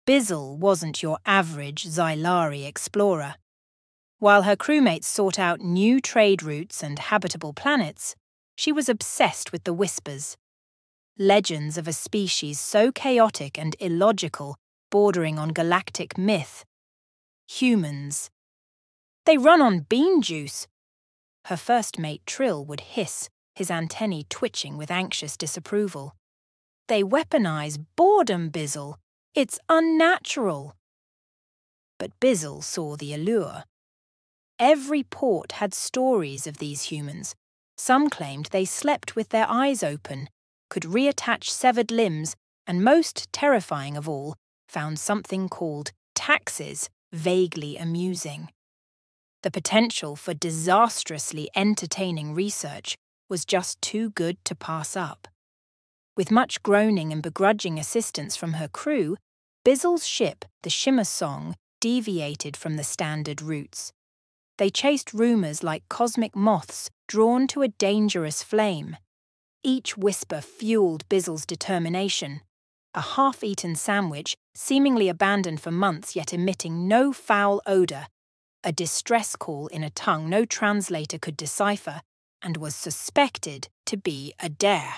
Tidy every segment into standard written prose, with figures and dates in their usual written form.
Bizzle wasn't your average Xylari explorer. While her crewmates sought out new trade routes and habitable planets, she was obsessed with the Whispers. Legends of a species so chaotic and illogical, bordering on galactic myth. Humans. They run on bean juice. Her first mate Trill would hiss, his antennae twitching with anxious disapproval. They weaponize boredom, Bizzle. It's unnatural. But Bizzle saw the allure. Every port had stories of these humans. Some claimed they slept with their eyes open, could reattach severed limbs, and most terrifying of all, found something called taxes vaguely amusing. The potential for disastrously entertaining research was just too good to pass up. With much groaning and begrudging assistance from her crew, Bizzle's ship, the Shimmer Song, deviated from the standard routes. They chased rumours like cosmic moths drawn to a dangerous flame. Each whisper fueled Bizzle's determination. A half-eaten sandwich, seemingly abandoned for months yet emitting no foul odour. A distress call in a tongue no translator could decipher, and was suspected to be a dare.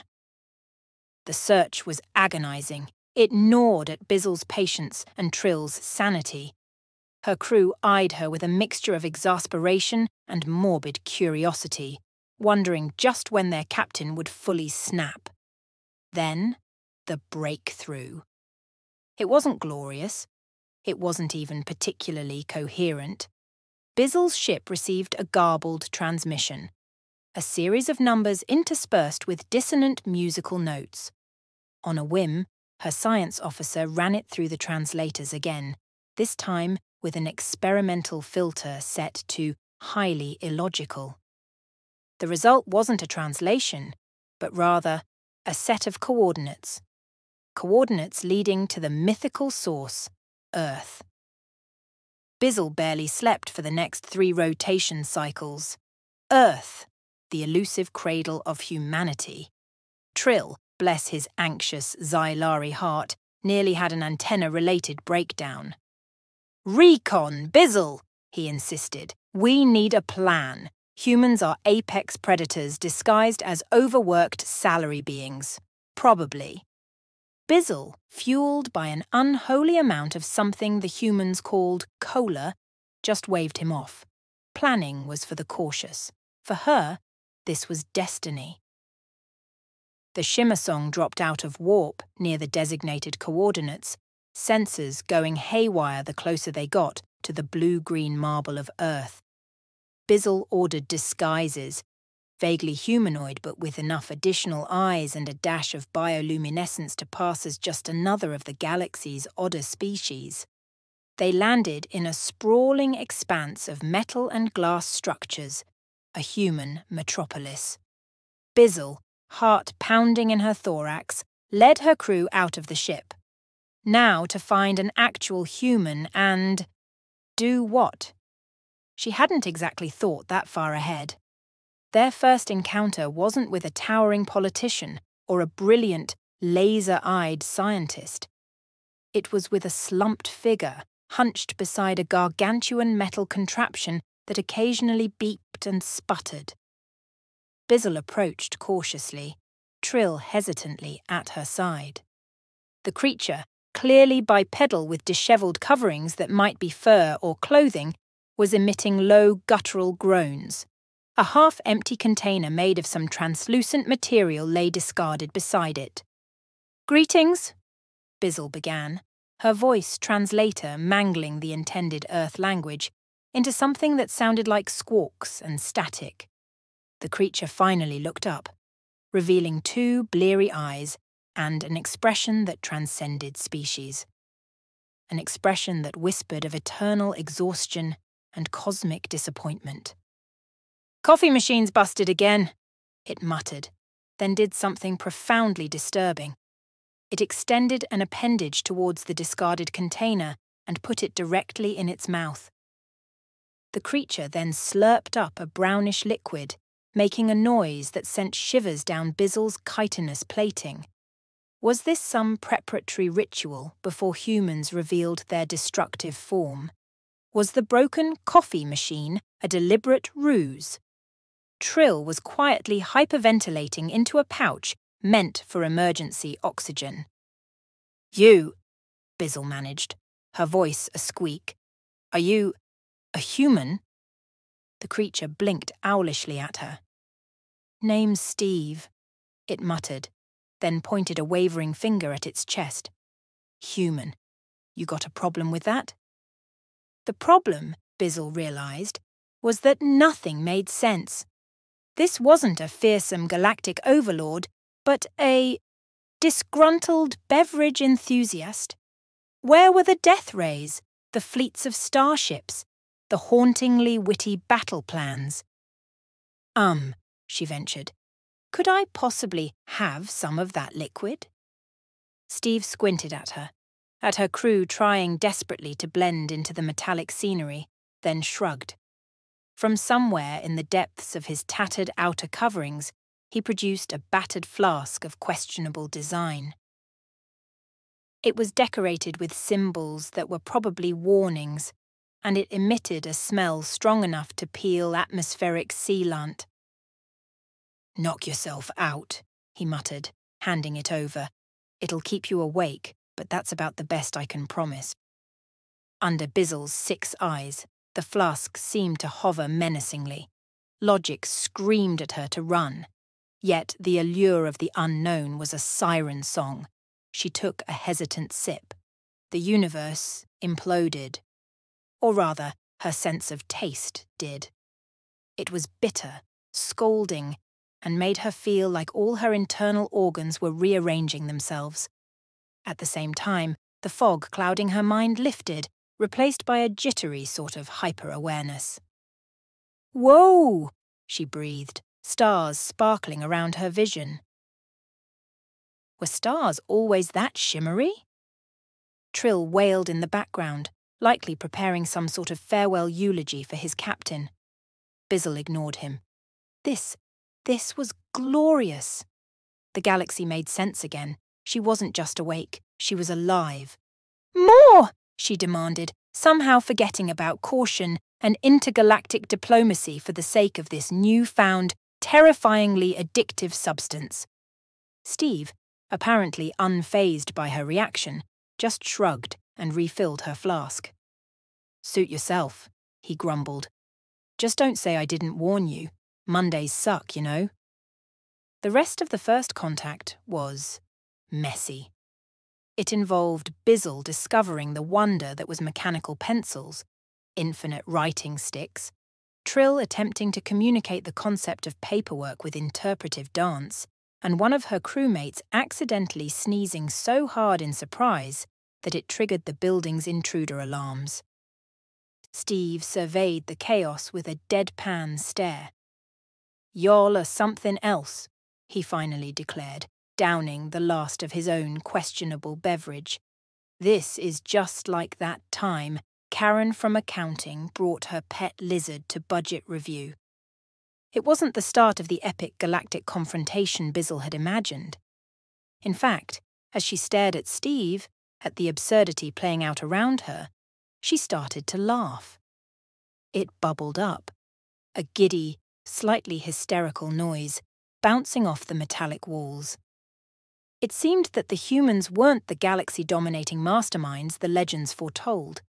The search was agonising. It gnawed at Bizzle's patience and Trill's sanity. Her crew eyed her with a mixture of exasperation and morbid curiosity, wondering just when their captain would fully snap. Then, the breakthrough. It wasn't glorious. It wasn't even particularly coherent. Bizzle's ship received a garbled transmission, a series of numbers interspersed with dissonant musical notes. On a whim, her science officer ran it through the translators again, this time with an experimental filter set to highly illogical. The result wasn't a translation, but rather a set of coordinates. Coordinates leading to the mythical source, Earth. Bizzle barely slept for the next 3 rotation cycles. Earth, the elusive cradle of humanity. Trill, bless his anxious Xylari heart, nearly had an antenna-related breakdown. "Recon, Bizzle," he insisted. "We need a plan. Humans are apex predators disguised as overworked salary beings. Probably." Bizzle, fueled by an unholy amount of something the humans called cola, just waved him off. Planning was for the cautious. For her, this was destiny. The Shimmer Song dropped out of warp near the designated coordinates, sensors going haywire the closer they got to the blue-green marble of Earth. Bizzle ordered disguises, vaguely humanoid but with enough additional eyes and a dash of bioluminescence to pass as just another of the galaxy's odder species. They landed in a sprawling expanse of metal and glass structures, a human metropolis. Bizzle, heart pounding in her thorax, led her crew out of the ship. Now to find an actual human and… do what? She hadn't exactly thought that far ahead. Their first encounter wasn't with a towering politician or a brilliant, laser-eyed scientist. It was with a slumped figure hunched beside a gargantuan metal contraption that occasionally beeped and sputtered. Bizzle approached cautiously, Trill hesitantly at her side. The creature, clearly bipedal with dishevelled coverings that might be fur or clothing, was emitting low guttural groans. A half-empty container made of some translucent material lay discarded beside it. "Greetings," Bizzle began, her voice translator mangling the intended Earth language into something that sounded like squawks and static. The creature finally looked up, revealing 2 bleary eyes and an expression that transcended species. An expression that whispered of eternal exhaustion and cosmic disappointment. "Coffee machine's busted again," it muttered, then did something profoundly disturbing. It extended an appendage towards the discarded container and put it directly in its mouth. The creature then slurped up a brownish liquid, making a noise that sent shivers down Bizzle's chitinous plating. Was this some preparatory ritual before humans revealed their destructive form? Was the broken coffee machine a deliberate ruse? Trill was quietly hyperventilating into a pouch meant for emergency oxygen. "You," Bizzle managed, her voice a squeak. "Are you a human?" The creature blinked owlishly at her. "Name's Steve," it muttered, then pointed a wavering finger at its chest. "Human. You got a problem with that?" The problem, Bizzle realized, was that nothing made sense. This wasn't a fearsome galactic overlord, but a disgruntled beverage enthusiast. Where were the death rays, the fleets of starships, the hauntingly witty battle plans? She ventured. "Could I possibly have some of that liquid?" Steve squinted at her crew trying desperately to blend into the metallic scenery, then shrugged. From somewhere in the depths of his tattered outer coverings, he produced a battered flask of questionable design. It was decorated with symbols that were probably warnings, and it emitted a smell strong enough to peel atmospheric sealant. "Knock yourself out," he muttered, handing it over. "It'll keep you awake, but that's about the best I can promise." Under Bizzle's 6 eyes, the flask seemed to hover menacingly. Logic screamed at her to run. Yet the allure of the unknown was a siren song. She took a hesitant sip. The universe imploded. Or rather, her sense of taste did. It was bitter, scalding, and made her feel like all her internal organs were rearranging themselves. At the same time, the fog clouding her mind lifted, replaced by a jittery sort of hyper-awareness. "Whoa!" she breathed, stars sparkling around her vision. Were stars always that shimmery? Trill wailed in the background, likely preparing some sort of farewell eulogy for his captain. Bizzle ignored him. This was glorious. The galaxy made sense again. She wasn't just awake, she was alive. "More!" she demanded, somehow forgetting about caution and intergalactic diplomacy for the sake of this newfound, terrifyingly addictive substance. Steve, apparently unfazed by her reaction, just shrugged and refilled her flask. "Suit yourself," he grumbled. "Just don't say I didn't warn you. Mondays suck, you know." The rest of the first contact was messy. It involved Bizzle discovering the wonder that was mechanical pencils, infinite writing sticks, Trill attempting to communicate the concept of paperwork with interpretive dance, and one of her crewmates accidentally sneezing so hard in surprise that it triggered the building's intruder alarms. Steve surveyed the chaos with a deadpan stare. "Y'all are something else," he finally declared, downing the last of his own questionable beverage. "This is just like that time Karen from accounting brought her pet lizard to budget review." It wasn't the start of the epic galactic confrontation Bizzle had imagined. In fact, as she stared at Steve, at the absurdity playing out around her, she started to laugh. It bubbled up, a giddy, slightly hysterical noise, bouncing off the metallic walls. It seemed that the humans weren't the galaxy-dominating masterminds the legends foretold.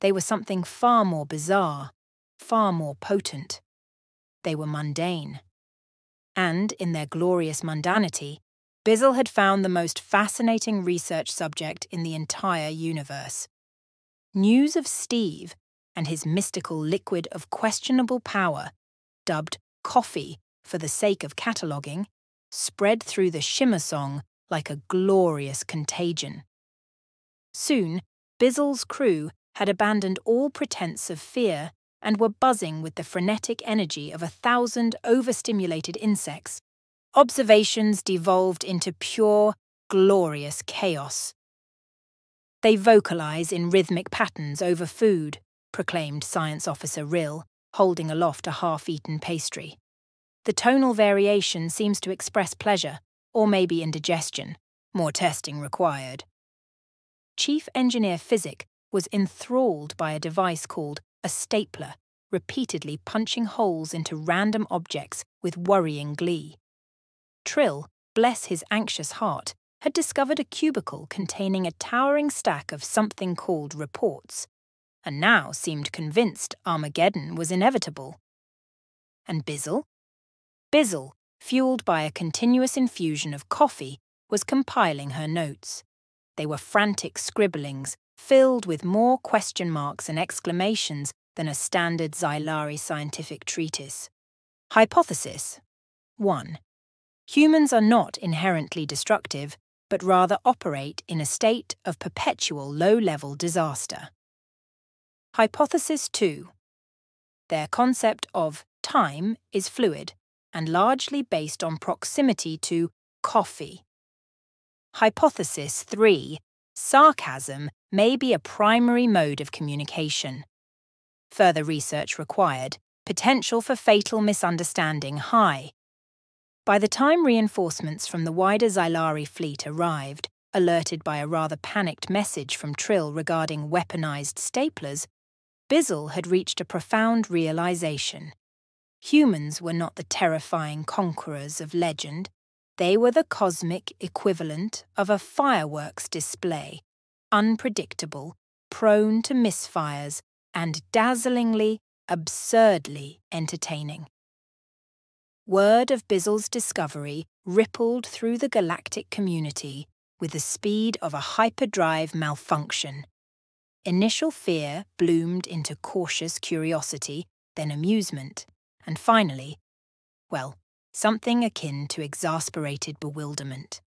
They were something far more bizarre, far more potent. They were mundane. And, in their glorious mundanity, Bizzle had found the most fascinating research subject in the entire universe. News of Steve and his mystical liquid of questionable power, dubbed coffee for the sake of cataloguing, spread through the Shimmer Song like a glorious contagion. Soon, Bizzle's crew had abandoned all pretense of fear and were buzzing with the frenetic energy of 1,000 overstimulated insects. Observations devolved into pure, glorious chaos. "They vocalize in rhythmic patterns over food," proclaimed Science Officer Rill, holding aloft a half-eaten pastry. "The tonal variation seems to express pleasure, or maybe indigestion. More testing required. Chief Engineer Physic was enthralled by a device called a stapler, repeatedly punching holes into random objects with worrying glee. Trill, bless his anxious heart, had discovered a cubicle containing a towering stack of something called reports, and now seemed convinced Armageddon was inevitable. And Bizzle? Bizzle, fueled by a continuous infusion of coffee, was compiling her notes. They were frantic scribblings, filled with more question marks and exclamations than a standard Xylari scientific treatise. Hypothesis 1. Humans are not inherently destructive, but rather operate in a state of perpetual low-level disaster. Hypothesis 2. Their concept of time is fluid and largely based on proximity to coffee. Hypothesis 3. Sarcasm may be a primary mode of communication. Further research required. Potential for fatal misunderstanding high. By the time reinforcements from the wider Xylari fleet arrived, alerted by a rather panicked message from Trill regarding weaponized staplers, Bizzle had reached a profound realization. Humans were not the terrifying conquerors of legend. They were the cosmic equivalent of a fireworks display, unpredictable, prone to misfires, and dazzlingly, absurdly entertaining. Word of Bizzle's discovery rippled through the galactic community with the speed of a hyperdrive malfunction. Initial fear bloomed into cautious curiosity, then amusement, and finally, well, something akin to exasperated bewilderment.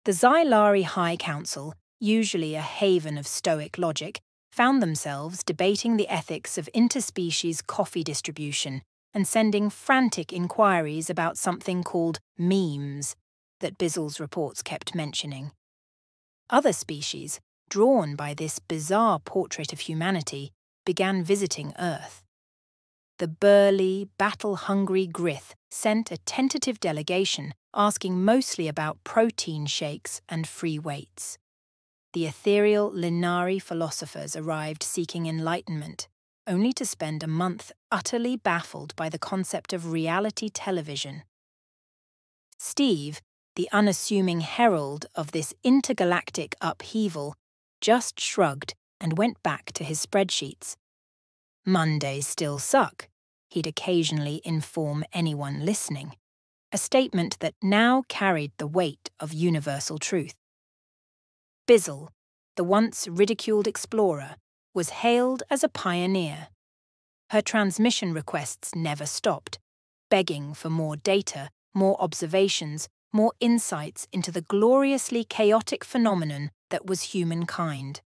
The Xylari High Council, usually a haven of stoic logic, found themselves debating the ethics of interspecies coffee distribution and sending frantic inquiries about something called memes that Bizzle's reports kept mentioning. Other species, drawn by this bizarre portrait of humanity, began visiting Earth. The burly, battle-hungry Grith sent a tentative delegation asking mostly about protein shakes and free weights. The ethereal Linari philosophers arrived seeking enlightenment, only to spend a month utterly baffled by the concept of reality television. Steve, the unassuming herald of this intergalactic upheaval, just shrugged and went back to his spreadsheets. Mondays still suck, he'd occasionally inform anyone listening, a statement that now carried the weight of universal truth. Bizzle, the once ridiculed explorer, was hailed as a pioneer. Her transmission requests never stopped, begging for more data, more observations, more insights into the gloriously chaotic phenomenon that was humankind.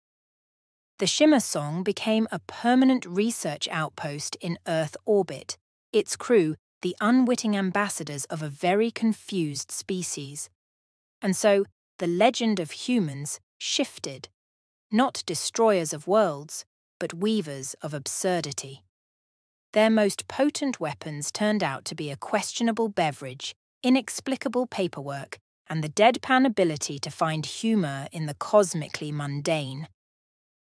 The Shimmer Song became a permanent research outpost in Earth orbit, its crew the unwitting ambassadors of a very confused species. And so, the legend of humans shifted, not destroyers of worlds, but weavers of absurdity. Their most potent weapons turned out to be a questionable beverage, inexplicable paperwork, and the deadpan ability to find humor in the cosmically mundane.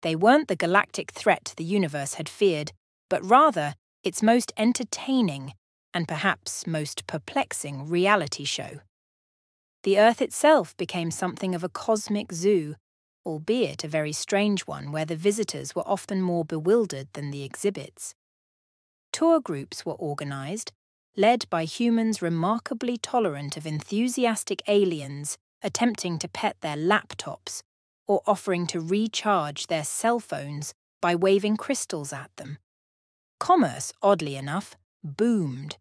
They weren't the galactic threat the universe had feared, but rather its most entertaining and perhaps most perplexing reality show. The Earth itself became something of a cosmic zoo, albeit a very strange one where the visitors were often more bewildered than the exhibits. Tour groups were organized, led by humans remarkably tolerant of enthusiastic aliens attempting to pet their laptops or offering to recharge their cell phones by waving crystals at them. Commerce, oddly enough, boomed.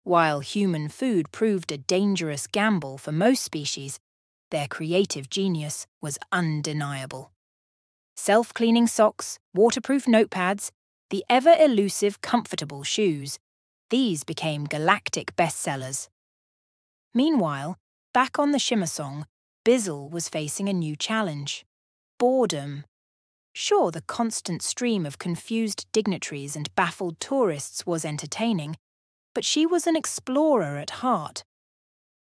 While human food proved a dangerous gamble for most species, their creative genius was undeniable. Self-cleaning socks, waterproof notepads, the ever-elusive comfortable shoes, these became galactic bestsellers. Meanwhile, back on the Shimmer Song, Bizzle was facing a new challenge: boredom. Sure, the constant stream of confused dignitaries and baffled tourists was entertaining, but she was an explorer at heart.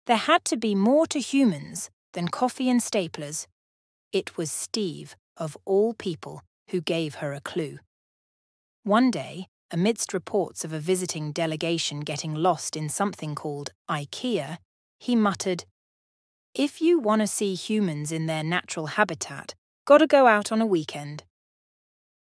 There had to be more to humans then coffee and staplers. It was Steve, of all people, who gave her a clue. One day, amidst reports of a visiting delegation getting lost in something called IKEA, he muttered, "If you want to see humans in their natural habitat, gotta go out on a weekend."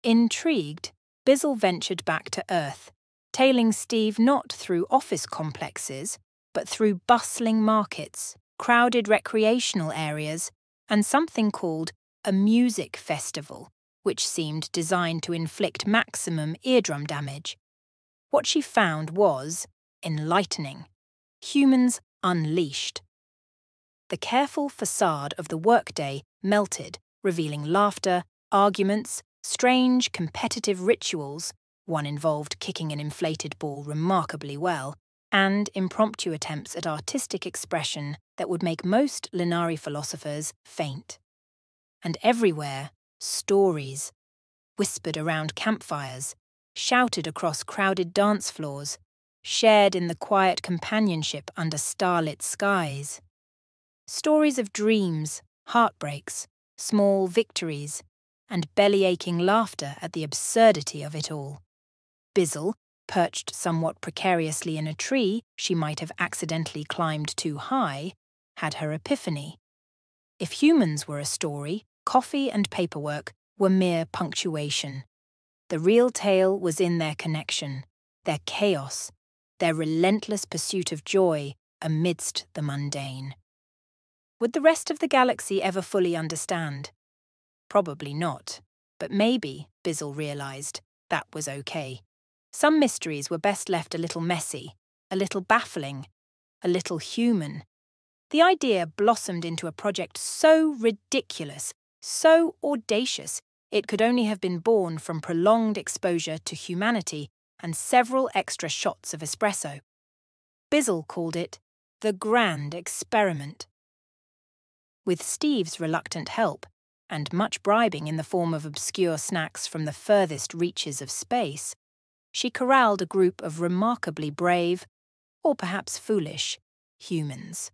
Intrigued, Bizzle ventured back to Earth, tailing Steve not through office complexes, but through bustling markets, crowded recreational areas, and something called a music festival, which seemed designed to inflict maximum eardrum damage. What she found was enlightening. Humans unleashed. The careful facade of the workday melted, revealing laughter, arguments, strange competitive rituals, one involved kicking an inflated ball remarkably well, and impromptu attempts at artistic expression that would make most Linari philosophers faint. And everywhere, stories, whispered around campfires, shouted across crowded dance floors, shared in the quiet companionship under starlit skies. Stories of dreams, heartbreaks, small victories, and belly-aching laughter at the absurdity of it all. Bizzle, perched somewhat precariously in a tree she might have accidentally climbed too high, had her epiphany. If humans were a story, coffee and paperwork were mere punctuation. The real tale was in their connection, their chaos, their relentless pursuit of joy amidst the mundane. Would the rest of the galaxy ever fully understand? Probably not, but maybe, Bizzle realized, that was okay. Some mysteries were best left a little messy, a little baffling, a little human. The idea blossomed into a project so ridiculous, so audacious, it could only have been born from prolonged exposure to humanity and several extra shots of espresso. Bizzle called it the Grand Experiment. With Steve's reluctant help, and much bribing in the form of obscure snacks from the furthest reaches of space, she corralled a group of remarkably brave, or perhaps foolish, humans.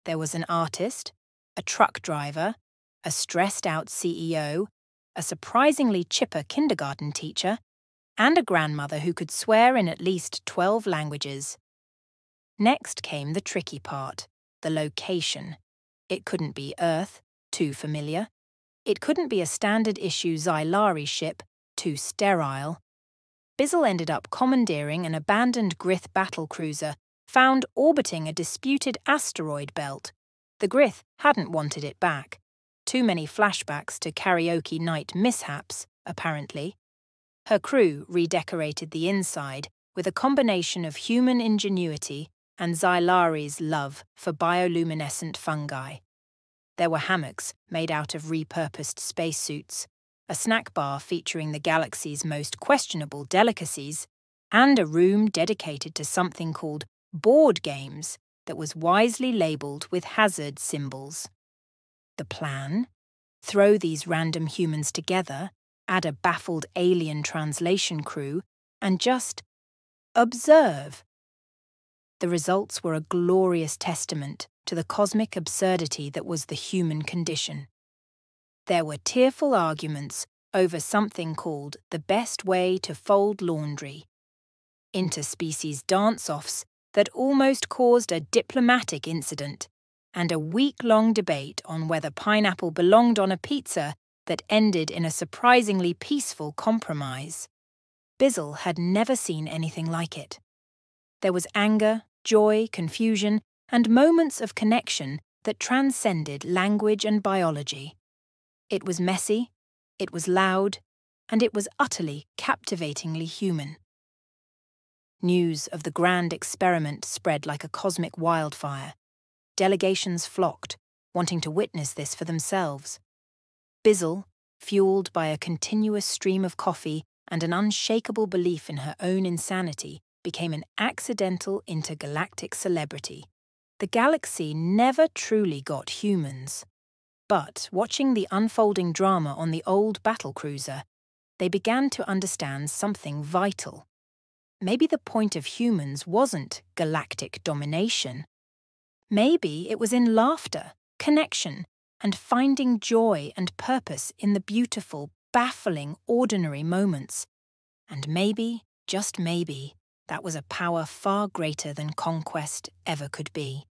There was an artist, a truck driver, a stressed-out CEO, a surprisingly chipper kindergarten teacher, and a grandmother who could swear in at least 12 languages. Next came the tricky part, the location. It couldn't be Earth, too familiar. It couldn't be a standard-issue Xylari ship, too sterile. Bizzle ended up commandeering an abandoned Grith battlecruiser found orbiting a disputed asteroid belt. The Grith hadn't wanted it back. Too many flashbacks to karaoke night mishaps, apparently. Her crew redecorated the inside with a combination of human ingenuity and Xylari's love for bioluminescent fungi. There were hammocks made out of repurposed spacesuits, a snack bar featuring the galaxy's most questionable delicacies, and a room dedicated to something called board games that was wisely labelled with hazard symbols. The plan? Throw these random humans together, add a baffled alien translation crew, and just observe. The results were a glorious testament to the cosmic absurdity that was the human condition. There were tearful arguments over something called the best way to fold laundry, interspecies dance-offs that almost caused a diplomatic incident, and a week-long debate on whether pineapple belonged on a pizza that ended in a surprisingly peaceful compromise. Bizzle had never seen anything like it. There was anger, joy, confusion, and moments of connection that transcended language and biology. It was messy, it was loud, and it was utterly, captivatingly human. News of the grand experiment spread like a cosmic wildfire. Delegations flocked, wanting to witness this for themselves. Bizzle, fueled by a continuous stream of coffee and an unshakable belief in her own insanity, became an accidental intergalactic celebrity. The galaxy never truly got humans. But, watching the unfolding drama on the old battlecruiser, they began to understand something vital. Maybe the point of humans wasn't galactic domination. Maybe it was in laughter, connection, and finding joy and purpose in the beautiful, baffling, ordinary moments. And maybe, just maybe, that was a power far greater than conquest ever could be.